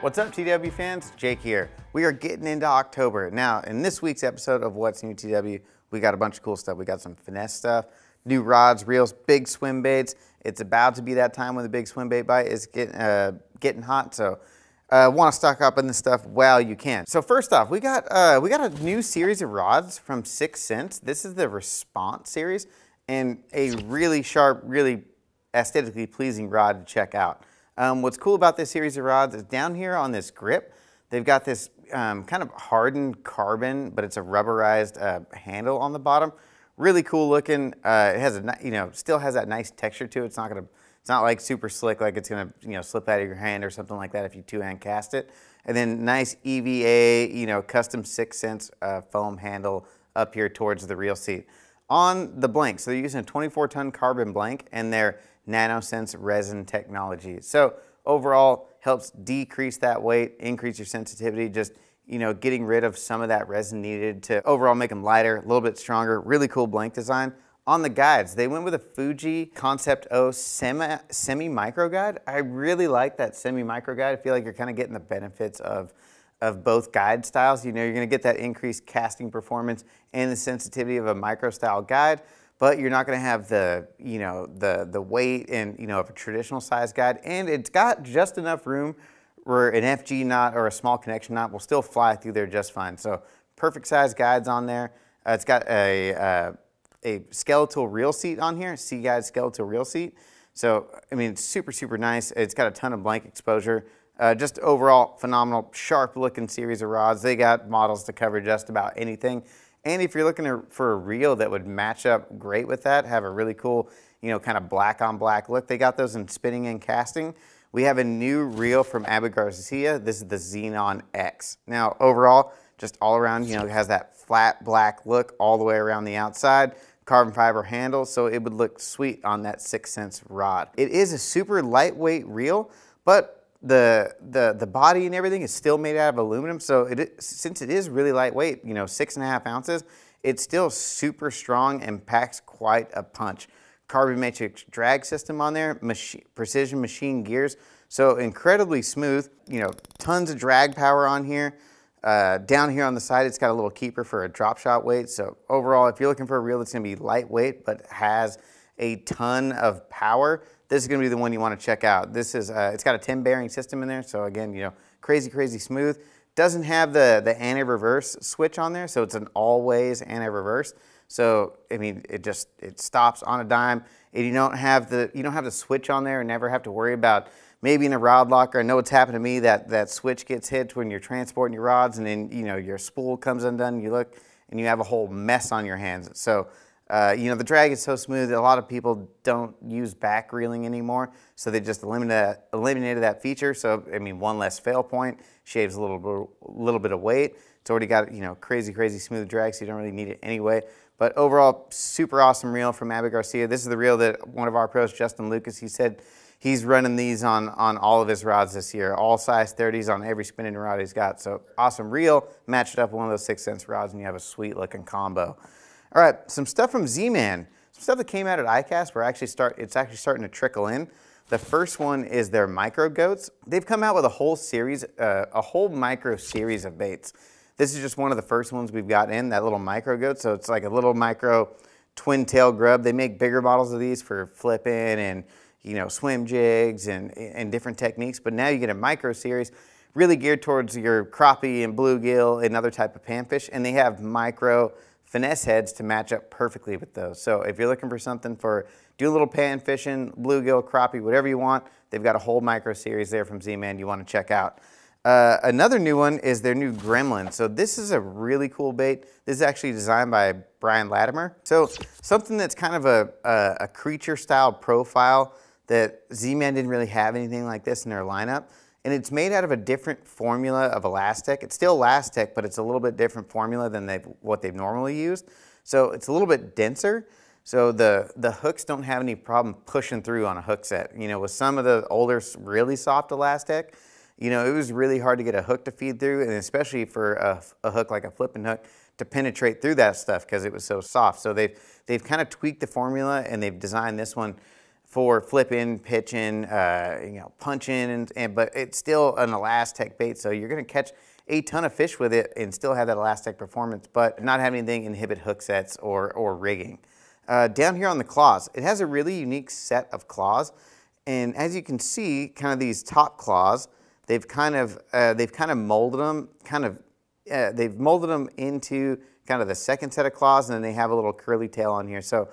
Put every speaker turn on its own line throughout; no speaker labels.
What's up, TW fans? Jake here. We are getting into October. Now, in this week's episode of What's New TW, we got a bunch of cool stuff. We got some finesse stuff, new rods, reels, big swim baits. It's about to be that time when the big swim bait bite is getting hot, so want to stock up on this stuff while you can. So first off, we got a new series of rods from 6 Cents. This is the Response series, and a really sharp, really aesthetically pleasing rod to check out. What's cool about this series of rods is down here on this grip, they've got this kind of hardened carbon, but it's a rubberized handle on the bottom. Really cool looking. It has a, still has that nice texture to it. It's not like super slick, like it's gonna, slip out of your hand or something like that if you two-hand cast it. And then nice EVA, custom 6 Cents foam handle up here towards the reel seat. On the blank, so they're using a 24-ton carbon blank and their NanoSense resin technology. So overall, helps decrease that weight, increase your sensitivity, just, getting rid of some of that resin needed to overall make them lighter, a little bit stronger. Really cool blank design. On the guides, they went with a Fuji Concept O semi-micro guide. I really like that semi-micro guide. I feel like you're kind of getting the benefits of both guide styles. You're going to get that increased casting performance and the sensitivity of a micro style guide, but you're not going to have the, the weight and, of a traditional size guide. And it's got just enough room where an FG knot or a small connection knot will still fly through there just fine. So perfect size guides on there. It's got a skeletal reel seat on here, C-Guide skeletal reel seat. So, it's super, super nice. It's got a ton of blank exposure. Just overall phenomenal, sharp looking series of rods. They got models to cover just about anything. And if you're looking for a reel that would match up great with that, have a really cool, kind of black on black look, they got those in spinning and casting. We have a new reel from Abu Garcia. This is the Xenon X. Now, overall, just all around, it has that flat black look all the way around the outside, carbon fiber handle, so it would look sweet on that 6 Cents rod. It is a super lightweight reel, but the body and everything is still made out of aluminum, so since it is really lightweight, 6.5 ounces, it's still super strong and packs quite a punch. Carbon matrix drag system on there, precision machine gears, so incredibly smooth. Tons of drag power on here. Down here on the side, it's got a little keeper for a drop shot weight. So overall, if you're looking for a reel that's going to be lightweight but has a ton of power, this is going to be the one you want to check out. This is it's got a 10 bearing system in there, so again, crazy, crazy smooth. Doesn't have the anti-reverse switch on there, so it's an always anti-reverse. So it stops on a dime. And you don't have the switch on there and never have to worry about maybe in a rod locker. I know it's happened to me that switch gets hit when you're transporting your rods, and then your spool comes undone. You look and you have a whole mess on your hands. So the drag is so smooth that a lot of people don't use back reeling anymore, so they just eliminated that feature. So one less fail point, shaves a little bit of weight. It's already got crazy, crazy smooth drag, so you don't really need it anyway. But overall, super awesome reel from Abu Garcia. This is the reel that one of our pros, Justin Lucas, he said he's running these on all of his rods this year, all size 30s on every spinning rod he's got. So awesome reel, matched up with one of those 6 Cents rods, and you have a sweet looking combo. All right, some stuff from Z-Man. Some stuff that came out at ICAST where it's actually starting to trickle in. The first one is their micro goats. They've come out with a whole series, a whole micro series of baits. This is just one of the first ones we've got in, that little micro goat. So it's like a little micro twin tail grub. They make bigger models of these for flipping and swim jigs and different techniques. But now you get a micro series really geared towards your crappie and bluegill and other type of panfish. And they have micro finesse heads to match up perfectly with those. So if you're looking for something for do a little pan fishing, bluegill, crappie, whatever you want, they've got a whole micro series there from Z-Man you want to check out. Another new one is their new Gremlin. So this is a really cool bait. This is actually designed by Brian Latimer. So something that's kind of a creature style profile that Z-Man didn't really have anything like this in their lineup. And it's made out of a different formula of elastic. It's still elastic, but it's a little bit different formula than what they've normally used. So it's a little bit denser. So the hooks don't have any problem pushing through on a hook set. With some of the older, really soft elastic, it was really hard to get a hook to feed through, and especially for a hook like a flipping hook to penetrate through that stuff because it was so soft. So they've kind of tweaked the formula, and they've designed this one for flipping, pitching, punching, but it's still an Elastec bait, so you're gonna catch a ton of fish with it and still have that Elastec performance, but not have anything inhibit hook sets or rigging. Down here on the claws, it has a really unique set of claws, and as you can see, kind of these top claws, they've kind of molded them, they've molded them into kind of the second set of claws, and then they have a little curly tail on here. So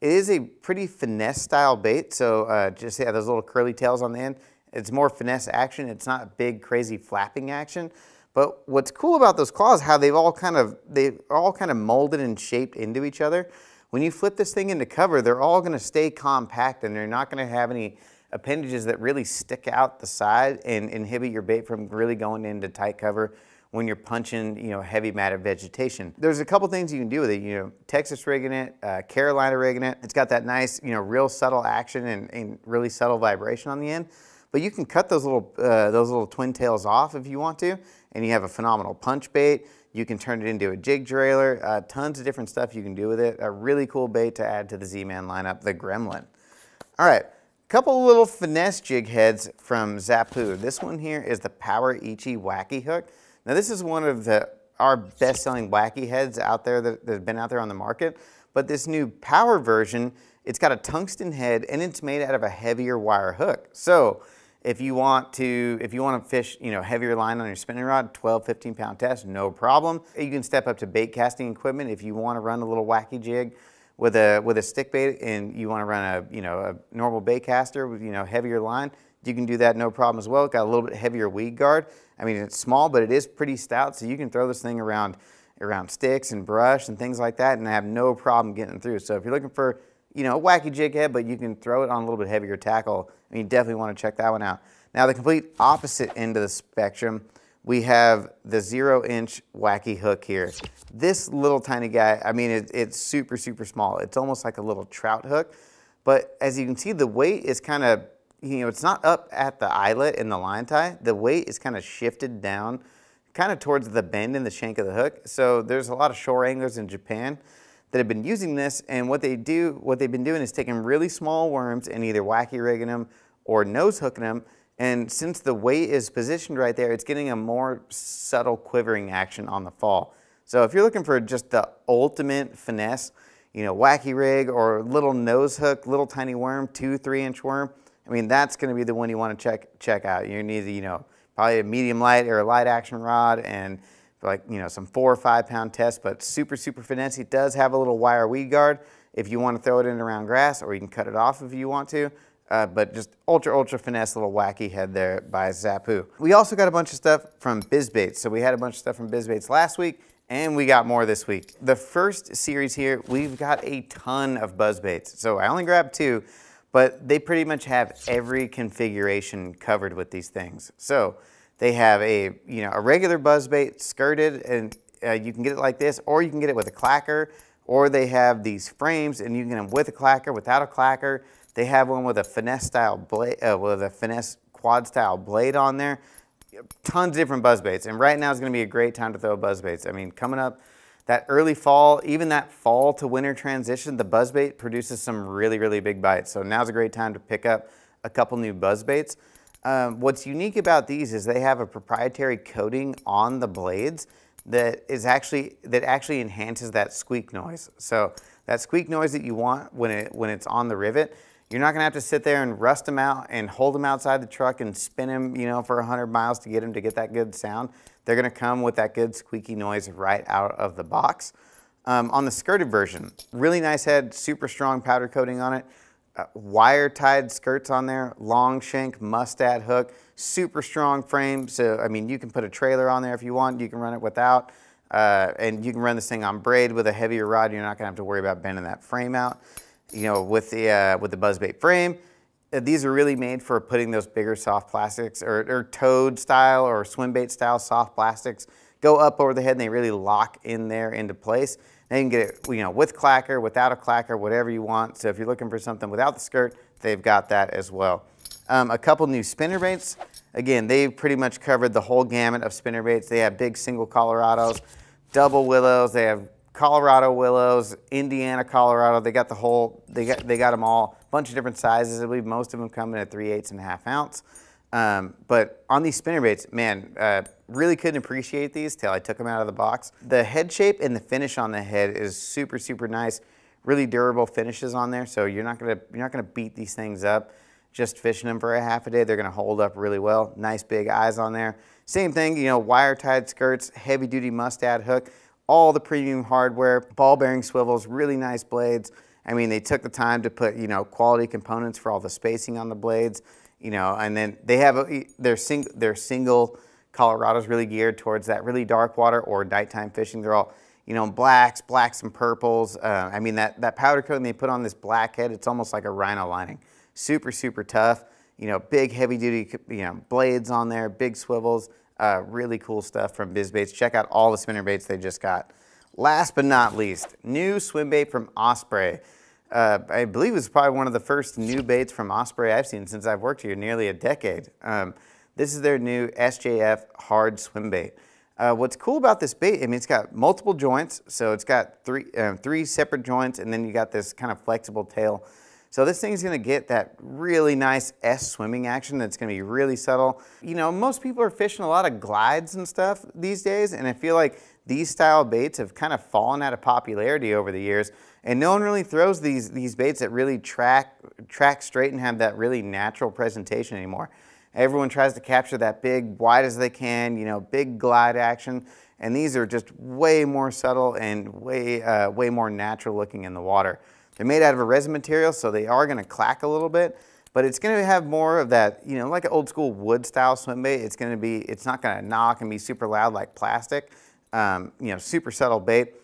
it is a pretty finesse style bait. So just those little curly tails on the end. It's more finesse action. It's not big, crazy flapping action. But what's cool about those claws, how they've all kind of molded and shaped into each other. When you flip this thing into cover, they're all going to stay compact, and they're not going to have any appendages that really stick out the side and inhibit your bait from really going into tight cover when you're punching, heavy matted vegetation. There's a couple things you can do with it. Texas rigging it, Carolina rigging it. It's got that nice, real subtle action and really subtle vibration on the end. But you can cut those little twin tails off if you want to, and you have a phenomenal punch bait. You can turn it into a jig trailer. Tons of different stuff you can do with it. A really cool bait to add to the Z-Man lineup, the Gremlin. All right. Couple little finesse jig heads from Zappu. This one here is the Power Ichi Wacky Hook. Now this is one of our best-selling wacky heads out there that have been out there on the market. But this new power version, it's got a tungsten head and it's made out of a heavier wire hook. So if you want to fish, heavier line on your spinning rod, 12, 15 pound test, no problem. You can step up to bait casting equipment if you want to run a little wacky jig with a stick bait and you want to run a normal bait caster with heavier line. You can do that no problem as well. It's got a little bit heavier weed guard. I mean, it's small, but it is pretty stout, so you can throw this thing around sticks and brush and things like that and have no problem getting through. So if you're looking for, a wacky jig head, but you can throw it on a little bit heavier tackle, you definitely want to check that one out. Now, the complete opposite end of the spectrum, we have the 0-inch wacky hook here. This little tiny guy, I mean, it's super, super small. It's almost like a little trout hook, but as you can see, the weight is kind of, it's not up at the eyelet in the line tie. The weight is kind of shifted down, kind of towards the bend in the shank of the hook. So there's a lot of shore anglers in Japan that have been using this, and what they've been doing is taking really small worms and either wacky rigging them or nose hooking them. And since the weight is positioned right there, it's getting a more subtle quivering action on the fall. So if you're looking for just the ultimate finesse, wacky rig or little nose hook, little tiny worm, 2-3 inch worm, I mean, that's going to be the one you want to check out. You need, probably a medium light or a light action rod and some 4 or 5 pound test, but super, super finesse. It does have a little wire weed guard if you want to throw it in around grass, or you can cut it off if you want to. But just ultra, ultra finesse little wacky head there by Zappu. We also got a bunch of stuff from Bizz. So we had a bunch of stuff from Bizz last week, and we got more this week. The first series here, we've got a ton of buzz baits. So I only grabbed 2. But they pretty much have every configuration covered with these things. So they have a regular buzzbait skirted, and you can get it like this, or you can get it with a clacker, or they have these frames, and you can get them with a clacker, without a clacker. They have one with a finesse style blade, with a finesse quad style blade on there. Tons of different buzzbaits, and right now is going to be a great time to throw buzzbaits. I mean, coming up that early fall, even that fall to winter transition, the buzzbait produces some really, really big bites. So now's a great time to pick up a couple new buzzbaits. What's unique about these is they have a proprietary coating on the blades that actually enhances that squeak noise. So that squeak noise that you want when it's on the rivet, you're not gonna have to sit there and rust them out and hold them outside the truck and spin them, for 100 miles to get that good sound. They're gonna come with that good squeaky noise right out of the box. On the skirted version, really nice head, super strong powder coating on it, wire tied skirts on there, long shank mustad hook, super strong frame. So, I mean, you can put a trailer on there if you want, you can run it without, and you can run this thing on braid with a heavier rod. You're not gonna have to worry about bending that frame out. With the buzzbait frame, these are really made for putting those bigger soft plastics or toad style or swimbait style soft plastics, go up over the head and they really lock in there into place. Now you can get it, with clacker, without a clacker, whatever you want. So if you're looking for something without the skirt, they've got that as well. A couple new spinner baits. Again, they've pretty much covered the whole gamut of spinner baits. They have big single Colorados, double willows, they have Colorado willows, Indiana, Colorado. They got the whole, they got them all, a bunch of different sizes. I believe most of them come in at 3/8 and a half ounce. But on these spinnerbaits, man, really couldn't appreciate these till I took them out of the box. The head shape and the finish on the head is super, super nice. Really durable finishes on there, so you're not gonna beat these things up just fishing them for a half a day. They're gonna hold up really well. Nice big eyes on there. Same thing, you know, wire tied skirts, heavy duty mustad hook, all the premium hardware, ball bearing swivels, really nice blades. I mean, they took the time to put, you know, quality components for all the spacing on the blades, you know, and then they have their single Colorado's really geared towards that really dark water or nighttime fishing. They're all, you know, blacks and purples. I mean, that powder coating they put on this black head, it's almost like a rhino lining. Super, super tough. You know, big heavy duty, you know, blades on there, big swivels. Really cool stuff from Bizz Baits. Check out all the spinnerbaits they just got. Last but not least, new swim bait from Osprey. I believe it's probably one of the first new baits from Osprey I've seen since I've worked here nearly a decade. This is their new SJF hard swim bait. What's cool about this bait, I mean, it's got multiple joints, so it's got three separate joints, and then you got this kind of flexible tail. So this thing's gonna get that really nice S swimming action that's gonna be really subtle. You know, most people are fishing a lot of glides and stuff these days, and I feel like these style baits have kind of fallen out of popularity over the years, and no one really throws these baits that really track straight and have that really natural presentation anymore. Everyone tries to capture that big, wide as they can, you know, big glide action, and these are just way more subtle and way more natural looking in the water. They're made out of a resin material, so they are going to clack a little bit, but it's going to have more of that, you know, like an old school wood style swim bait. It's not going to knock and be super loud like plastic. You know, super subtle bait.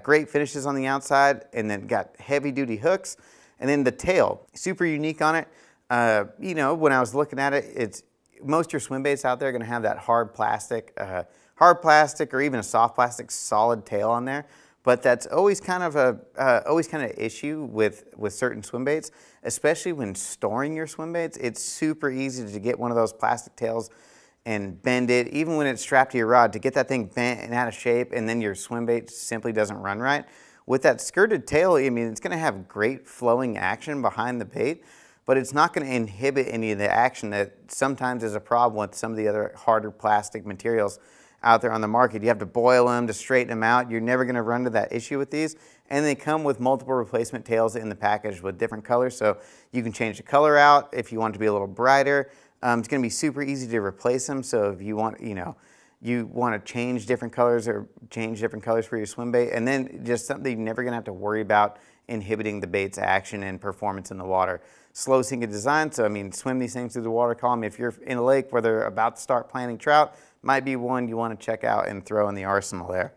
Great finishes on the outside, and then got heavy duty hooks, and then the tail, super unique on it. You know, when I was looking at it, most of your swim baits out there are going to have that hard plastic or even a soft plastic solid tail on there. But that's always kind of an issue with certain swim baits, especially when storing your swim baits. It's super easy to get one of those plastic tails and bend it, even when it's strapped to your rod, to get that thing bent and out of shape, and then your swim bait simply doesn't run right. With that skirted tail, I mean, it's going to have great flowing action behind the bait, but it's not going to inhibit any of the action that sometimes is a problem with some of the other harder plastic materials out there on the market. You have to boil them to straighten them out. You're never going to run into that issue with these. And they come with multiple replacement tails in the package with different colors, so you can change the color out if you want it to be a little brighter. It's going to be super easy to replace them, so if you want, you know, you want to change different colors or change different colors for your swim bait, and then just something you're never going to have to worry about inhibiting the bait's action and performance in the water. Slow sinking design, so I mean, swim these things through the water column. If you're in a lake where they're about to start planting trout, might be one you want to check out and throw in the arsenal there.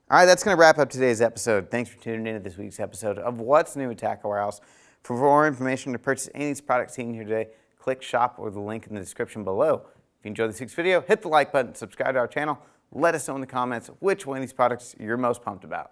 All right, that's going to wrap up today's episode. Thanks for tuning in to this week's episode of What's New at Tackle Warehouse. For more information to purchase any of these products seen here today, click shop or the link in the description below. If you enjoyed this week's video, hit the like button, subscribe to our channel. Let us know in the comments which one of these products you're most pumped about.